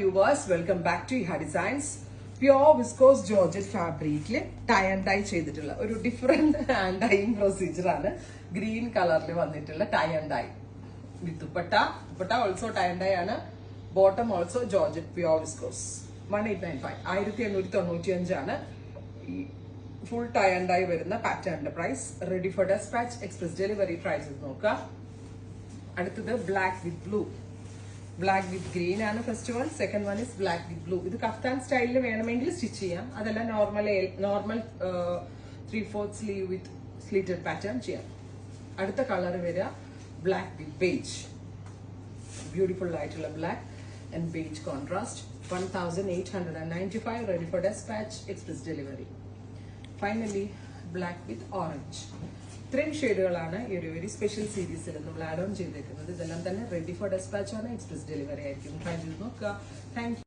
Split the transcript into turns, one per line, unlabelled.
viewers, welcome back to Iha Designs. Pure viscose georgette fabric tie and dye ചെയ്തിട്ടുള്ള ഒരു different hand dyeing procedure ആണ്. Green കളറിൽ വന്നിട്ടുള്ള tie and dye with dupatta also tie and dye ആണ്. Bottom also georgette pure viscose 1895 1895 ആണ് ഈ full tie and dye വരുന്ന പാറ്റേണിന്റെ price. Ready for dispatch, express delivery prices നോക്കാം. അടുത്തത് black with blue, black with green ആണ് first one. Second one is black with blue. ഇത് kaftan സ്റ്റൈലിൽ വേണമെങ്കിൽ സ്റ്റിച്ച് ചെയ്യാം, അതല്ല normal 3/4 sleeve with slitted pattern ചെയ്യാം. അടുത്ത കളർ വരിക ബ്ലാക്ക് വിത്ത് ബേജ്, ബ്യൂട്ടിഫുൾ ആയിട്ടുള്ള black and beige contrast. 1895 ready for dispatch, express delivery. Finally black with orange. ഇത്രയും ഷെയ്ഡുകളാണ് ഈ ഒരു വെരി സ്പെഷ്യൽ സീരീസിൽ നമ്മൾ ആഡ് ഓൺ ചെയ്തേക്കുന്നത്. ഇതെല്ലാം തന്നെ റെഡി ഫോർ ഡെസ്പാച്ച് ആണ്, എക്സ്പ്രസ് ഡെലിവറി ആയിരിക്കും. ട്രൈ ചെയ്ത് നോക്കുക. Thank you.